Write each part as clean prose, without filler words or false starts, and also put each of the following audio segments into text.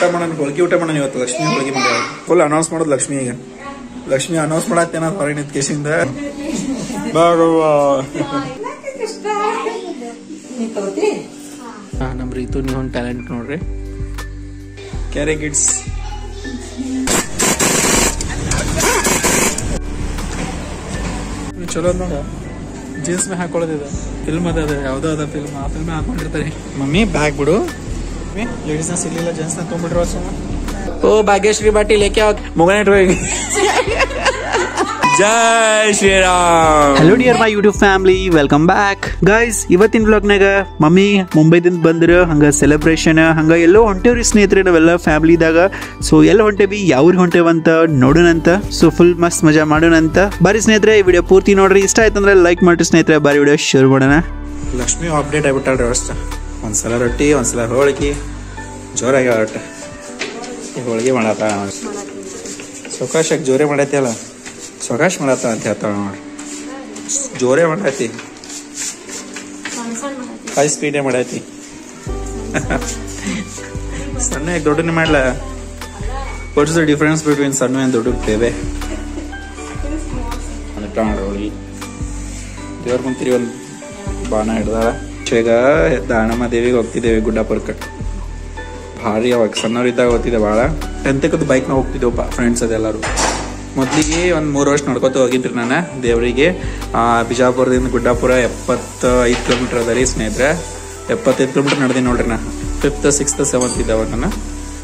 ಊಟ ಮಾಡೋಣ ಹೋಳಿಗೆ ಊಟ ಮಾಡೋಣ ಇವತ್ತು ಲಕ್ಷ್ಮಿ ಹೋಳಿಗೆ ಮಾಡಿ ಫುಲ್ ಅನೌನ್ಸ್ ಮಾಡೋದು ಲಕ್ಷ್ಮಿ ಈಗ ಲಕ್ಷ್ಮಿ ಅನೌನ್ಸ್ ಮಾಡತ್ತೇನ ಹೊರಗೆ ನಿಂತ ಕೇಸಿಂದ ನಮ್ ರೀತು ನೀವು ಒಂದು ಟ್ಯಾಲೆಂಟ್ ನೋಡ್ರಿ ಕ್ಯಾರೆ ಕಿಡ್ಸ್ ಚಲೋ ನೋಡ ಜೀನ್ಸ್ ಮೇ ಹಾಕೊಳ್ಳೋದಿದೆ ಫಿಲ್ಮ್ ಅದ ಯಾವ್ದೋ ಅದ ಫಿಲ್ಮ್ ಆ ಫಿಲ್ಮ್ ಹಾಕೊಂಡಿರ್ತಾರೆ ಮಮ್ಮಿ ಬ್ಯಾಗ್ ಬಿಡು ಲೇಡೀಸ್ ನ ಸಿಗ್ಲಿಲ್ಲ ಜೆಂಟ್ಸ್ ನ ತೊಗೊಂಡ್ಬಿಟ್ರು ಓ ಭಾಗ್ಯಶ್ರೀ ಬಾಟಿ ಲೇಕೆ ಮುಗನೆ ಜೈ Shriram. Hello dear my YouTube family, welcome back guys. ಇವತ್ತಿನ ವ್ಲಾಗ್ನಾಗ ಮಮ್ಮಿ ಮುಂಬೈದಿಂದ ಬಂದ್ರ ಹಂಗ ಸೆಲೆಬ್ರೇಷನ್ ಹಂಗ ಎಲ್ಲೋ ಹೊಂಟೇವ್ರಿ ಸ್ನೇಹಿತರೆ, ನಾವೆಲ್ಲ ಫ್ಯಾಮಿಲಿದಾಗ. ಸೊ ಎಲ್ಲ ಹೊಂಟೇವಿ, ಯಾವ್ರಿಗೆ ಹೊಂಟೇವಂತ ನೋಡೋಣಂತ. ಸೊ ಫುಲ್ ಮಸ್ತ್ ಮಜಾ ಮಾಡೋಣಂತ. ಬಾರಿ ಸ್ನೇಹಿತರೆ, ಈ ವಿಡಿಯೋ ಪೂರ್ತಿ ನೋಡ್ರಿ. ಇಷ್ಟ ಆಯ್ತಂದ್ರೆ ಲೈಕ್ ಮಾಡಿ ಸ್ನೇಹಿತರೆ. ಬಾರಿ ವಿಡಿಯೋ ಶುರು ಮಾಡೋಣ. ಲಕ್ಷ್ಮಿ ಅಪ್ಡೇಟ್ ಆಗ್ಬಿಟ್ಟಾಳ್ರಿ ಅಷ್ಟ. ಒಂದ್ಸಲ ರೊಟ್ಟಿ ಒಂದ್ಸಲ ಹೋಳಿಗೆ ಜೋರಾಗಿ ಹೊಟ್ಟ ಹೋಳಿಗೆ ಮಾಡತ್ತ ಸೊಕಾಶಕ್ಕೆ ಜೋರೇ ಮಾಡೈತಿ ಅಲ್ಲ ಸೊಕಾಶ್ ಮಾಡತ್ತ ಅಂತ ಹೇಳ್ತಾಳ ನೋಡ್ರಿ. ಜೋರೇ ಮಾಡೈತಿ ಹೈ ಸ್ಪೀಡೇ ಮಾಡೈತಿ ಸಣ್ಣ ದೊಡ್ಡನೇ ಮಾಡ್ಲ. ವಾಟ್ಸ್ ದ ಡಿಫರೆನ್ಸ್ ಬಿಟ್ವೀನ್ ಸಣ್ಣ ಆ್ಯಂಡ್ ದೊಡ್ಡ ಬೇಬೆ ಹೋಳಿಗೆ ದೇವ್ರ ಕುಂತೀರಿ ಒಂದು ಬಾಣ ಹಿಡ್ದಾಳ. ಈಗ ದಾನಮ್ಮ ದೇವಿಗೆ ಹೋಗ್ತಿದ್ದೇವೆ ಗುಡ್ಡಾಪುರಕ್ಕೆ. ಭಾರಿ ಅವಾಗ ಸಣ್ಣವ್ರಿದ್ದಾಗ ಹೋಗ್ತಿದ್ದೆ ಭಾಳ. 10th ಬೈಕ್ನ ಹೋಗ್ತಿದ್ದೇವಪ್ಪ ಫ್ರೆಂಡ್ಸ್ ಅದೆಲ್ಲರೂ. ಮೊದಲಿಗೆ ಒಂದು 3 ವರ್ಷ ನಡ್ಕೊತ ಹೋಗಿದ್ರಿ ನಾನು ದೇವರಿಗೆ. ಬಿಜಾಪುರದಿಂದ ಗುಡ್ಡಾಪುರ 75 ಕಿಲೋಮೀಟರ್ ಅದ ರೀ ಸ್ನೇಹಿತರೆ. 75 ಕಿಲೋಮೀಟರ್ ನಡೆದೀನಿ ನೋಡ್ರಿ. ನಾ 5th 6th 7th ಇದ್ದಾವ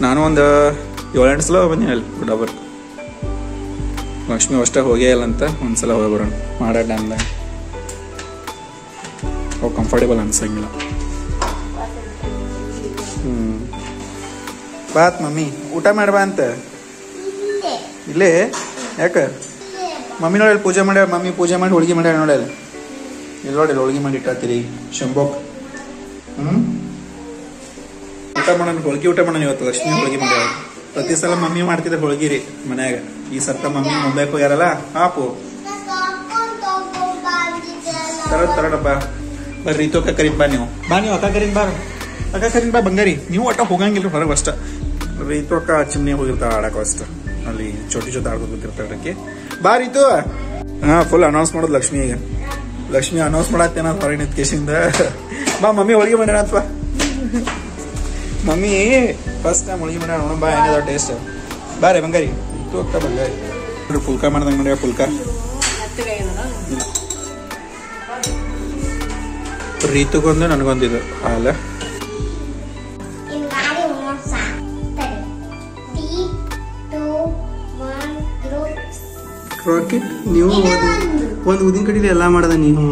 ನಾನು ಒಂದು 7-8 ಸಲ ಬಂದೀನಿ ಅಲ್ಲಿ ಗುಡ್ಡಾಪುರ. ಲಕ್ಷ್ಮಿ ಅಷ್ಟೇ ಹೋಗೇ ಇಲ್ಲ ಅಂತ ಒಂದ್ಸಲ ಹೋಗಿ ಬರೋಣ ಮಾಡೋ ಟೈಮ್ದಾಗ. ಅವು ಕಂಫರ್ಟೇಬಲ್ ಅನ್ಸಂಗಿಲ್ಲ. ಬಾತ್ ಮಮ್ಮಿ ಊಟ ಮಾಡ್ಬಾ ಅಂತ ಇಲ್ಲೇ ಯಾಕ ಮಮ್ಮಿ ನೋಡಿ ಪೂಜೆ ಮಾಡ್ಯಾಳ. ಮಮ್ಮಿ ಪೂಜೆ ಮಾಡಿ ಹೋಳಿಗೆ ಮಾಡ್ಯಾಳ ನೋಡಲ್ಲ. ಇಲ್ಲಿ ನೋಡಿ ಹೋಳಿಗೆ ಮಾಡಿ ಇಟ್ಟಾತೀರಿ ಶಂಬೋಕ್. ಊಟ ಮಾಡೋಣ ಹೋಳಿಗೆ ಊಟ ಮಾಡೋಣ ಇವತ್ತು ಲಕ್ಷ್ಮಿ ಹೋಳಿಗೆ ಮಾಡ್ಯಾಳ. ಪ್ರತಿ ಸಲ ಮಮ್ಮಿ ಮಾಡ್ತಿದ್ದ ಹೋಳಿಗೆ ರೀ ಮನ್ಯಾಗ. ಈ ಸರ್ತ ಮಮ್ಮಿ ಮುಂಬೈಕ್ ಹೋಗ್ಯಾರಲ್ಲ ಹಾಪು ತರಡಪ್ಪ ಬರ್ರಿ. ರೀತು ಅಕ್ಕ ಕರೀನ್ ಬಾ ನೀವು ಅಕ್ಕ ಕರೀನ್ ಬಾ ಅಕ್ಕ ಕರೀನ್ ಬಾ ಬಂಗಾರಿ. ನೀವು ಒಟ್ಟ ಹೋಗಂಗಿಲ್ಲ ಹೊರಗೆ ಅಷ್ಟ. ರೀತು ಅಕ್ಕ ಚಿಮ್ನಿ ಹೋಗಿರ್ತಾಳ ಆಡಕ್ಕೆ ಅಷ್ಟ. ಅಲ್ಲಿ ಚೋಟಿ ಆಡ್ಕೊಂಡು ಕೂತಿರ್ತಾಳಕ್ಕೆ. ಬಾ ರೀತು. ಹಾ ಫುಲ್ ಅನೌನ್ಸ್ ಮಾಡೋದು ಲಕ್ಷ್ಮಿ ಈಗ. ಲಕ್ಷ್ಮಿ ಅನೌನ್ಸ್ ಮಾಡತ್ತೇನ ಹೊರಗೆ ನಿಂತ ಕೇಸಿಂದ ಬಾ ಮಮ್ಮಿ ಹೋಳಿಗೆ ಮಾಡ್ಯಾರ ಅಥವಾ ಮಮ್ಮಿ ಫಸ್ಟ್ ಟೈಮ್ ಹೋಳಿಗೆ ಮಾಡ್ಯಾರ ನೋಡ ಬಾ ಏನಿದಾವ ಟೇಸ್ಟ್. ಬಾ ರೇ ಬಂಗಾರಿ. ರೀತು ಅಕ್ಕ ಬಂಗಾರಿ ನೋಡ್ರಿ ಫುಲ್ಕ ಮಾಡ್ದಂಗೆ ಮಾಡ್ಯಾರ. ಫುಲ್ಕ ರೀತುಗೊಂದು ನನಗೊಂದಿದು ಹಾಲ. ನೀವು ಒಂದು ಉದಿನ ಕಡಿಲಿ ಎಲ್ಲ ಮಾಡದ ನೀವು.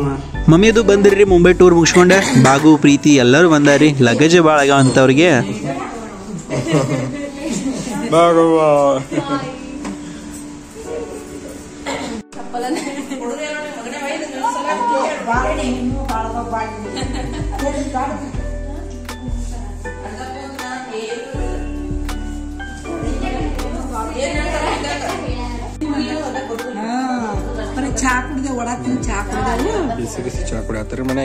ಮಮ್ಮಿದು ಬಂದಿರ್ರಿ ಮುಂಬೈ ಟೂರ್ ಮುಗಿಸ್ಕೊಂಡೆ. ಬಾಗು ಪ್ರೀತಿ ಎಲ್ಲರೂ ಬಂದಾರಿ. ಲಗೇಜ್ ಭಾಳ ಆಗ್ಯಾವ ಅಂತವ್ರಿಗೆ. ಬಿಸಿ ಬಿಸಿ ಚಾ ಕುಡಿಯತ್ತಾರ ಮನೆ.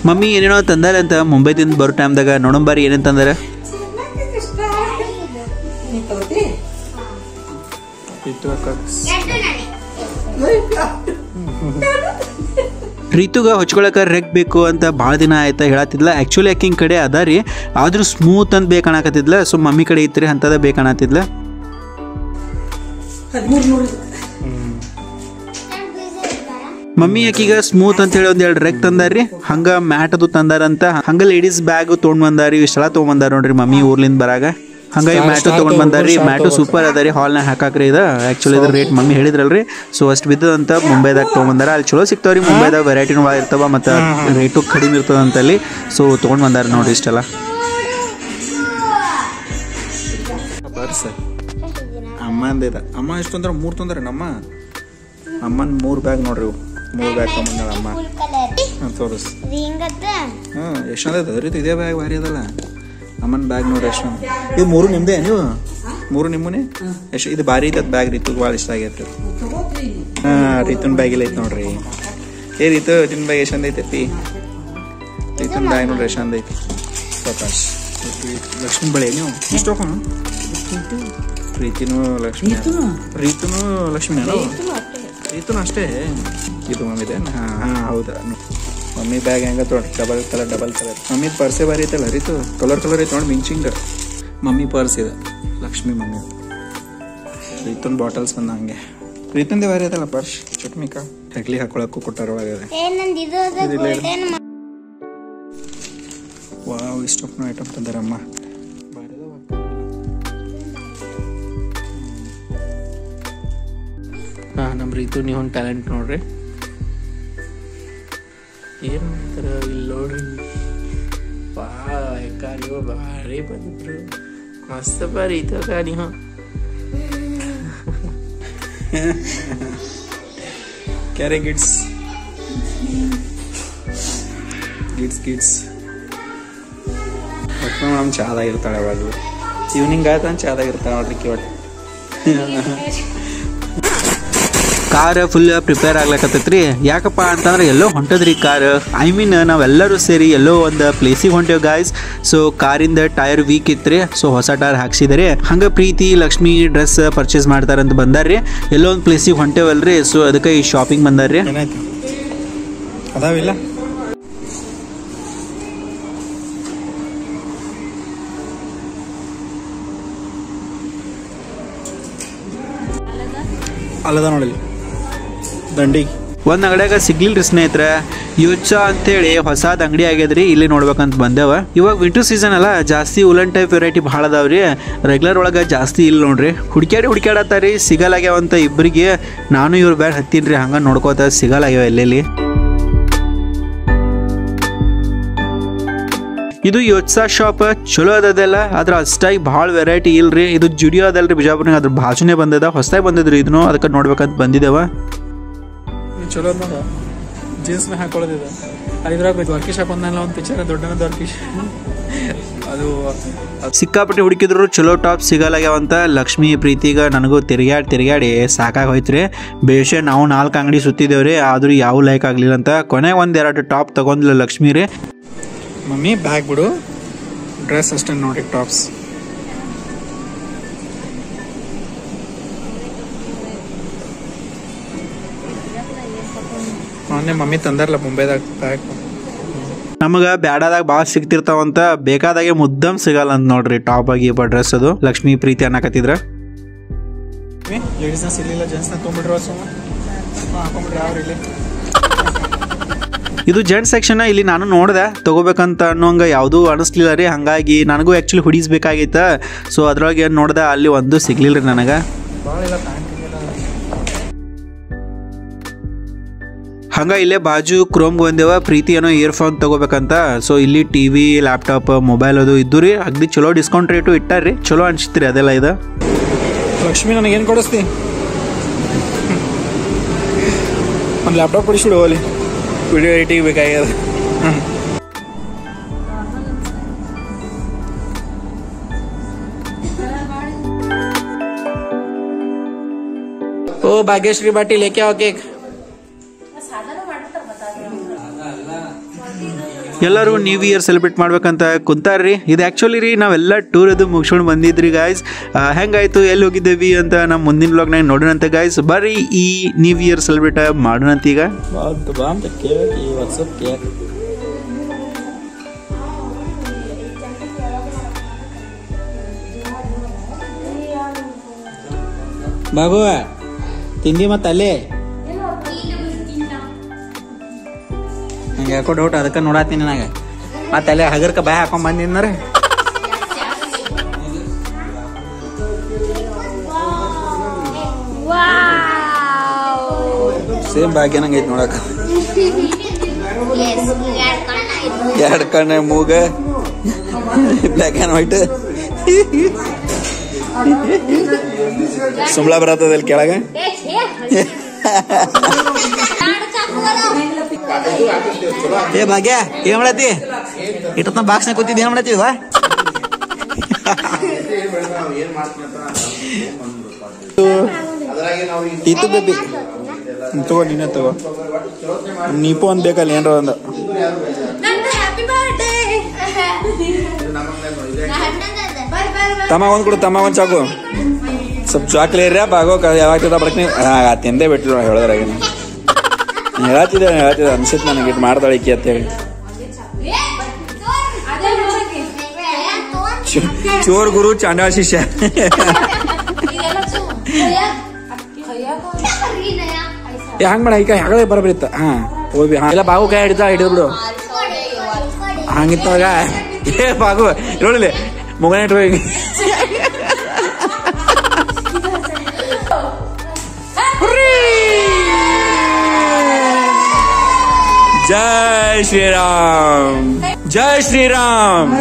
ಮಮ್ಮಿ ಏನೇನೋ ತಂದಾರ ಅಂತ ಮುಂಬೈದಿಂದ ಬರೋ ಟೈಮ್ದಾಗ. ನೋಡಂಬಾರಿ ಏನೇನ್ ತಂದಾರ. ರೀತುಗ ಹೊಚ್ಕೊಳಕ ರೆಗ್ ಬೇಕು ಅಂತ ಭಾಳ ದಿನ ಆಯ್ತಾ ಹೇಳತ್ತಿದ್ಲ. ಆ್ಯಕ್ಚುಲಿ ಆಕಿಂಗ್ ಕಡೆ ಅದ ರೀ, ಆದ್ರೂ ಸ್ಮೂತ್ ಅಂತ ಬೇಕಣಕತ್ತಿದ್ಲ. ಸೊ ಮಮ್ಮಿ ಕಡೆ ಇತ್ರಿ ಅಂತದ ಬೇಕಣತ್ತಿದ್ಲ. ಮಮ್ಮಿ ಆಕಿಗ ಸ್ಮೂತ್ ಅಂತ ಹೇಳಿ 1-2 ರೆಗ್ ತಂದಾರ್ರಿ. ಹಂಗ ಮ್ಯಾಟ್ ಅದು ತಂದಾರಂತ. ಹಂಗ ಲೇಡೀಸ್ ಬ್ಯಾಗ್ ತೊಗೊಂಡ್ ಬಂದಾರಿ. ಇಷ್ಟೆಲ್ಲ ತೊಗೊಂಬಂದಾರ ನೋಡ್ರಿ ಮಮ್ಮಿ ಊರ್ಲಿಂದ ಬರಾಗ. ಹಂಗ ಈ ಮ್ಯಾಟು ತೊಗೊಂಡ್ ಬಂದಾರಿ. ಮ್ಯಾಟು ಸೂಪರ್ ಅದ ರೀ. ಹಾಲ್ನಾಗ ಹಾಕಾಕ್ರಿ ಇದು. ಆ್ಯಕ್ಚುಲಿ ಇದ್ರ ರೇಟ್ ಮಮ್ಮಿ ಹೇಳಿದ್ರಲ್ರಿ. ಸೊ ಅಷ್ಟು ಬಿದ್ದದಂತ ಮುಂಬೈದಾಗ ತೊಗೊಂಬಂದಾರ. ಅಲ್ಲಿ ಚಲೋ ಸಿಗ್ತಾವ್ರಿ ಮುಂಬೈದಾಗ. ವೆರೈಟಿನೂ ಭಾಳ ಇರ್ತಾವ ಮತ್ತು ರೇಟು ಕಡಿಮೆ ಇರ್ತದಂತ ಅಲ್ಲಿ. ಸೊ ತೊಗೊಂಡ್ ಬಂದಾರ ನೋಡ್ರಿ ಇಷ್ಟೆಲ್ಲ. ಅಮ್ಮಂದಿದ ಅಮ್ಮ ಎಷ್ಟು ಅಂದ್ರೆ 3 ತೊಂದ್ರೆ ನಮ್ಮ ಅಮ್ಮನ 3 ಬ್ಯಾಗ್ ನೋಡ್ರಿ. 3 ಬ್ಯಾಗ್ ತೊಗೊಂಬಂದಾಳ ಅಮ್ಮ. ತೋರಿಸ್ ಎಷ್ಟೊಂದ ರೀತಿ ಇದೇ ಬ್ಯಾಗ್ ಭಾರಿ ಅದಲ್ಲ ಅಮ್ಮನ ಬ್ಯಾಗ್ ನೋಡ್ರಿ. ಎಷ್ಟು ಇದು 3 ನಿಮ್ದೇ ನೀವು 3 ನಿಮ್ಮನೆ ಎಷ್ಟು ಇದು ಭಾರಿ ಐತೆ ಬ್ಯಾಗ್. ರೀತು ಭಾಳ ಇಷ್ಟ ಆಗೈತೆ. ಹಾ ರೀತುನ್ ಬ್ಯಾಗ್ ಇಲ್ಲ ಐತೆ ನೋಡ್ರಿ. ಏ ರೀತು ನಿನ್ನ ಬ್ಯಾಗ್ ಎಷ್ಟೊಂದು ಐತೈತಿ. ಪ್ರೀತನ್ ಬಾಯ್ ನೋಡ್ರಿ ಎಷ್ಟು ಅಂದ ಐತಿ ಪ್ರಕಾಶ್ ಲಕ್ಷ್ಮಿ ಬಳಿ ನೀವು ಇಷ್ಟು ಹೋಗೋಣ ಪ್ರೀತಿನೂ ಲಕ್ಷ್ಮಿ ಪ್ರೀತನೂ ಲಕ್ಷ್ಮಿ ಪ್ರೀತನೂ ಅಷ್ಟೇ ಇದು ಮಮ್ಮಿದೆ ಹಾಂ ಹೌದಾ ಮಮ್ಮಿ ಬ್ಯಾಗ್ ಹೆಂಗ ತೊಗೊಂಡ್ರಿ ಡಬಲ್ ಕಲರ್ ಮಮ್ಮಿ ಪರ್ಸೆ ಬಾರಿ ಐತಲ್ಲ ರೀತು ಕಲರ್ ಐತೆ ನೋಡಿ ಮಿಂಚಿಂಗ್ ಮಮ್ಮಿ ಪರ್ಸ್ ಇದೆ ಲಕ್ಷ್ಮಿ ಮಮ್ಮಿ ಪ್ರೀತನ್ ಬಾಟಲ್ಸ್ ಬಂದ ಹಂಗೆ ಪ್ರೀತಂದೇ ಬಾರಿ ಐತಲ್ಲ ಪರ್ಸ್ ಚಟ್ಮಿಕ ಹೆಗ್ಲಿ ಹಾಕೊಳಕ್ಕೂ ಕೊಟ್ಟಾರ ಒಳಗಡೆ ವಾವ್ ಇಷ್ಟೊಪ್ಪನ ಐಟಮ್ ತಂದಾರಮ್ಮ ಹಾಂ ನಮ್ಮ ರೀತು ನೀವು ಒಂದು ಟ್ಯಾಲೆಂಟ್ ನೋಡ್ರಿ ಏನು ಮಾಡ್ತಾರ ಇಲ್ಲಿ ನೋಡ್ರಿ ನೀವು ಭಾರಿ ಬಂದ್ರು ಮಸ್ತ್ ರೀತಕ ನೀವು ಕ್ಯಾರೆ ಗಿಡ್ಸ್ ಒಟ್ಟು ನಮ್ಮ ಚಾದಾಗಿರ್ತಾಳೆ ಅವಾಗ ಈವ್ನಿಂಗ್ ಆಯ್ತು ಅಂತ ಚಾದಾಗಿರ್ತಾಳೆ ನೋಡ್ರಿ ಒಟ್ಟು ಕಾರ್ ಫುಲ್ ಪ್ರಿಪೇರ್ ಆಗ್ಲಕತ್ತೈತ್ರಿ ಯಾಕಪ್ಪ ಅಂತಂದ್ರೆ ಎಲ್ಲೋ ಹೊಂಟದ್ರಿ ಕಾರ್ ಐ ಮೀನ್ ನಾವೆಲ್ಲರೂ ಸೇರಿ ಎಲ್ಲೋ ಒಂದು ಪ್ಲೇಸಿಗೆ ಹೊಂಟೇವ್ ಗಾಯ್ಸ್ ಸೊ ಕಾರಿಂದ ಟೈರ್ ವೀಕ್ ಇತ್ರಿ ಸೊ ಹೊಸ ಟೈರ್ ಹಾಕ್ಸಿದಾರೆ ಹಂಗ ಪ್ರೀತಿ ಲಕ್ಷ್ಮಿ ಡ್ರೆಸ್ ಪರ್ಚೇಸ್ ಮಾಡ್ತಾರಂತ ಬಂದಾರ್ರಿ ಎಲ್ಲೋ ಒಂದು ಪ್ಲೇಸಿಗೆ ಹೊಂಟೇವಲ್ರಿ ಸೊ ಅದಕ್ಕೆ ಈ ಶಾಪಿಂಗ್ ಬಂದಾರ್ರಿ ಅದಾವಿಲ್ಲ ಅಲ್ಲದ ನೋಡಿ ದಂಡಿ ಒಂದ್ ಅಂಗಡಿಯಾಗ ಸಿಗ್ಲಿಲ್ರಿ ಸ್ನೇಹಿತರ ಯೋಚ ಅಂತೇಳಿ ಹೊಸಾದ್ ಅಂಗಡಿ ಆಗ್ಯದ್ರಿ ಇಲ್ಲಿ ನೋಡ್ಬೇಕಂತ ಬಂದೇವ ಇವಾಗ ವಿಂಟರ್ ಸೀಸನ್ ಅಲ್ಲ ಜಾಸ್ತಿ ಉಲನ್ ಟೈಪ್ ವೆರೈಟಿ ಭಾಳ ಅದಾವ್ರಿ ರೆಗ್ಯುಲರ್ ಒಳಗ ಜಾಸ್ತಿ ಇಲ್ಲ ನೋಡ್ರಿ ಹುಡ್ಕ್ಯಾಡತ್ತಾರಿ ಸಿಗಲಾಗ್ಯಾವಂತ ಇಬ್ಬರಿಗೆ ನಾನು ಇವ್ರ ಬ್ಯಾಡ್ ಹತ್ತೀನ್ರಿ ಹಂಗ ನೋಡ್ಕೋತ ಸಿಗಲಾಗ್ಯಾವ ಎಲ್ಲೆಲ್ಲಿ ಇದು ಯೋತ್ಸಾ ಶಾಪ್ ಚಲೋ ಅದಲ್ಲ ಆದ್ರ ಅಷ್ಟಾಗಿ ಭಾಳ ವೆರೈಟಿ ಇಲ್ರಿ ಇದು ಜುಡಿಯೋ ಅದಲ್ರಿ ಬಿಜಾಪುರ ಅದ್ರ ಬಾಜುನೇ ಬಂದದ ಹೊಸದಾಗಿ ಬಂದಿದ್ರಿ ಇದನ್ನು ಅದಕ್ಕೆ ನೋಡ್ಬೇಕಂತ ಬಂದಿದ್ದೇವ ಚಲೋ ಜೀನ್ಸ್ ಹಾಕೊಳ್ಳೋದಿದೆ ಇದ್ರಾಗ ದ್ವಾರಕಿ ಶಾಪ್ ಒಂದಲ್ಲ ಒಂದು ಪಿಕ್ಚರ್ ದೊಡ್ಡನ ದ್ವಾರಕಿ ಅದು ಸಿಕ್ಕಾಪಟ್ಟೆ ಹುಡುಕಿದ್ರು ಚಲೋ ಟಾಪ್ ಸಿಗಲಾಗ್ಯಾವಂತ ಲಕ್ಷ್ಮಿ ಪ್ರೀತಿಗ ನನಗೂ ತಿರ್ಗ್ಯಾಡಿ ಸಾಕಾಗಿ ಹೋಯ್ತ್ರಿ ಬೇಷೆ ನಾವು 4 ಅಂಗಡಿ ಸುತ್ತಿದ್ದೇವ್ರಿ ಆದ್ರೂ ಯಾವ ಲೈಕ್ ಆಗ್ಲಿಲ್ಲ ಅಂತ ಕೊನೆಗೆ ಒಂದೆರಡು ಟಾಪ್ ತಗೊಂಡ್ಲ ಲಕ್ಷ್ಮಿ ರೀ ಮಮ್ಮಿ ಬ್ಯಾಗ್ ಬಿಡು ಡ್ರೆಸ್ ಅಷ್ಟೇ ನೋಡಿ ಟಾಪ್ಸ್ ಮೊನ್ನೆ ಮಮ್ಮಿ ತಂದಾರಲ್ಲ ಮುಂಬೈದಾಗ ಬ್ಯಾಗ್ ನಮಗ ಬ್ಯಾಡಾದಾಗ ಭಾಳ ಸಿಗ್ತಿರ್ತಾವಂತ ಬೇಕಾದಾಗೆ ಮುದ್ದಮ್ ಸಿಗಲ್ಲ ಅಂತ ನೋಡ್ರಿ ಟಾಪ್ ಆಗಿ ಡ್ರೆಸ್ ಅದು ಲಕ್ಷ್ಮಿ ಪ್ರೀತಿ ಅನ್ನಕತ್ತಿದ್ರ ಲೇಡೀಸ್ನ ಸಿಗ್ಲಿಲ್ಲ ಜೆಂಟ್ಸ್ನ ತೊಗೊಂಡ್ಬಿಟ್ರೆ ಹಾಕೊಂಡ್ಬಿಟ್ರೆ ಯಾವ್ರಿ ಇಲ್ಲಿ ಇದು ಜೆಂಟ್ಸ್ ಸೆಕ್ಷನ್ ಇಲ್ಲಿ ನಾನು ನೋಡ್ದೆ ತಗೋಬೇಕಂತ ಅನ್ನೋಂಗ ಯಾವುದೂ ಅನಿಸ್ಲಿಲ್ಲ ರೀ ಹಂಗಾಗಿ ನನಗೂ ಆ್ಯಕ್ಚುಲಿ ಹುಡೀಸ್ ಬೇಕಾಗಿತ್ತ ಸೊ ಅದ್ರೊಳಗೆ ಏನು ನೋಡ್ದೆ ಅಲ್ಲಿ ಒಂದು ಸಿಗ್ಲಿಲ್ಲ ರೀ ನನಗೆ ಹಂಗ ಇಲ್ಲೇ ಬಾಜು ಕ್ರೋಮ್ಗೆ ಬಂದೇವ ಪ್ರೀತಿ ಏನೋ ಇಯರ್ಫೋನ್ ತಗೋಬೇಕಂತ ಸೊ ಇಲ್ಲಿ ಟಿವಿ ಲ್ಯಾಪ್ಟಾಪ್ ಮೊಬೈಲ್ ಅದು ಇದ್ದು ರೀ ಅಗ್ದಿ ಚಲೋ ಡಿಸ್ಕೌಂಟ್ ರೇಟು ಇಟ್ಟಾರ್ರಿ ಚಲೋ ಅನ್ಸಿತ್ರಿ ಅದೆಲ್ಲ ಇದು ಲಕ್ಷ್ಮಿ ನನಗೇನು ಕೊಡಿಸ್ತಿ ಒಂದು ಲ್ಯಾಪ್ಟಾಪ್ ಕೊಡಿಸ್ಬಿಡು ಅಲ್ಲಿ ವಿಡಿಯೋ ಎಡಿಟಿಂಗ್ ಬೇಕಾಗ್ಯದ ओ भाग्यश्री बाटी लेके आओ केक ಎಲ್ಲರೂ ನ್ಯೂ ಇಯರ್ ಸೆಲೆಬ್ರೇಟ್ ಮಾಡ್ಬೇಕಂತ ಕುಂತಾರ್ರಿ ಇದು ಆ್ಯಕ್ಚುಲಿ ರೀ ನಾವೆಲ್ಲ ಟೂರ್ ಅದು ಮುಗಿಸ್ಕೊಂಡು ಬಂದಿದ್ರಿ ಗಾಯ್ಸ್ ಹೆಂಗಾಯ್ತು ಎಲ್ಲಿ ಹೋಗಿದ್ದೇವಿ ಅಂತ ನಮ್ಮ ಮುಂದಿನ ಬ್ಲಾಗ್ನಾಗ ನೋಡೋಣಂತೆ ಗಾಯ್ಸ್ ಬರ್ರಿ ಈ ನ್ಯೂ ಇಯರ್ ಸೆಲೆಬ್ರೇಟ್ ಮಾಡೋಣಂತ ಈಗ ಬಾಬು ತಿಂಡಿ ಮತ್ತೆ ಅಲ್ಲೇ ನಂಗೆ ಯಾಕೋ ಡೌಟ್ ಅದಕ್ಕೆ ನೋಡತ್ತೀನಿ ನನಗೆ ಮತ್ತೆ ಅಲ್ಲೇ ಹಗರ್ಕ ಬಾಯ್ ಹಾಕೊಂಡ್ ಬಂದಿದ್ದಾರೆ ಸೇಮ್ ಭಾಗ್ಯ ನಂಗೆ ಐತಿ ನೋಡಕ ಎರಡು ಕಣ್ಣ ಮೂಗ ಬ್ಲ್ಯಾಕ್ ಆ್ಯಂಡ್ ವೈಟ್ ಸುಂಬಳ ಬರತ್ತದಲ್ಲಿ ಕೆಳಗೆ ಏ ಭಾಗ್ಯ ಏನ್ ಮಾಡತ್ತಿ ಇಟ್ಟತ್ನ ಬಾಕ್ಸ್ನ ಕೂತಿದ್ದ ಏನ್ ಮಾಡತ್ತೀವ ಇದು ಬೇಬಿ ತಗೋ ನೀನೇ ತಗೋ ನೀಪು ಒಂದ್ ಬೇಕಲ್ಲ ಏನ್ರ ಒಂದ ತಮ್ಮ ಒಂದ್ ಕೊಡು, ತಮ್ಮ ಒಂದ್ ಚಾಕು. ಸ್ವಲ್ಪ ಚಾಕ್ಲೇರಿ ಬಾಗೋ ಯಾವಾಗ ಬಡಕ್ ತಿಂದೇ ಬಿಟ್ಟಿರು ಹೇಳೋದ್ರಾಗ. ಹೇಳತ್ತಿದ್ದೆ ಅನ್ಸಿತ್ ನನಗೆ ಇಟ್ಟು ಮಾಡ್ದಾಳೆ ಈಕಿ ಅಂತೇಳಿ. ಚೋರ್ ಗುರು ಚಾಂಡಾಳ ಶಿಷ್ಯ. ಹಂಗ್ ಮಾಡ ಈಗ ಹಾಗೇ ಬರಬರಿತ್ತ. ಹಾ ಹೋಗಿ ಎಲ್ಲ ಬಾಗು ಕೈ ಹಿಡಿದು ಬಿಡು. ಹಂಗಿತ್ತವಾಗ ಏ ಬಾಗು ನೋಡಲಿ ಮುಗನ ಇಟ್ಕೋ. ಜೈ ಶ್ರೀರಾಮ್, ಜೈ ಶ್ರೀರಾಮ್.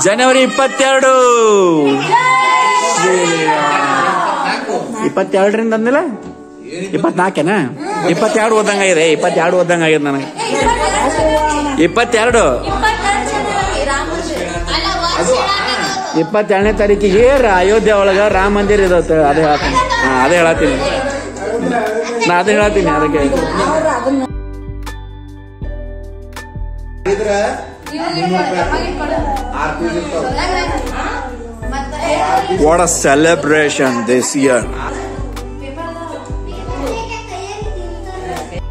ಜನವರಿ 22 22ರಿಂದ ಅಂದಿಲ್ಲ 24 22 ಓದಂಗಾಗಿದೆ. 22 ಓದಂಗಾಗಿದೆ ನನಗೆ. 22 22ನೇ ತಾರೀಕಿಗೆ ಅಯೋಧ್ಯೆ ಒಳಗ ರಾಮ ಮಂದಿರ ಇರುತ್ತೆ. ಅದೇ ಹೇಳ್ತೀನಿ. ಅದೇ ಹೇಳತ್ತೀನಿ ಅದಕ್ಕೆ. What a celebration this year.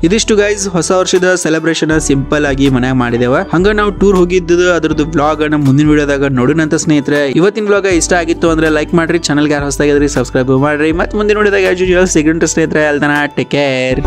ಇದಿಷ್ಟು ಗೈಸ್ ಹೊಸ ವರ್ಷದ ಸೆಲೆಬ್ರೇಷನ್ ಸಿಂಪಲ್ ಆಗಿ ಮನ್ಯಾಗ ಮಾಡಿದೇವ. ಹಂಗ ನಾವು ಟೂರ್ ಹೋಗಿದ್ದು ಅದ್ರದ್ದು ವ್ಲಾಗ್ ಅನ್ನ ಮುಂದಿನ ವಿಡಿಯೋದಾಗ ನೋಡೋಣಂತ ಸ್ನೇಹಿತರೆ. ಇವತ್ತಿನ ವ್ಲಾಗ್ ಇಷ್ಟ ಆಗಿತ್ತು ಅಂದ್ರೆ ಲೈಕ್ ಮಾಡ್ರಿ, ಚಾನಲ್ಗೆ ಯಾರು ಹೊಸದಾಗಿದ್ರಿ ಸಬ್ಸ್ಕ್ರೈಬ್ ಮಾಡ್ರಿ. ಮತ್ತೆ ಮುಂದಿನ ವಿಡಿಯೋದಾಗ ಸಿಗೋಣ ಸ್ನೇಹಿತರೆ. ಅಲ್ದನ ಟೇಕ್ ಕೇರ್.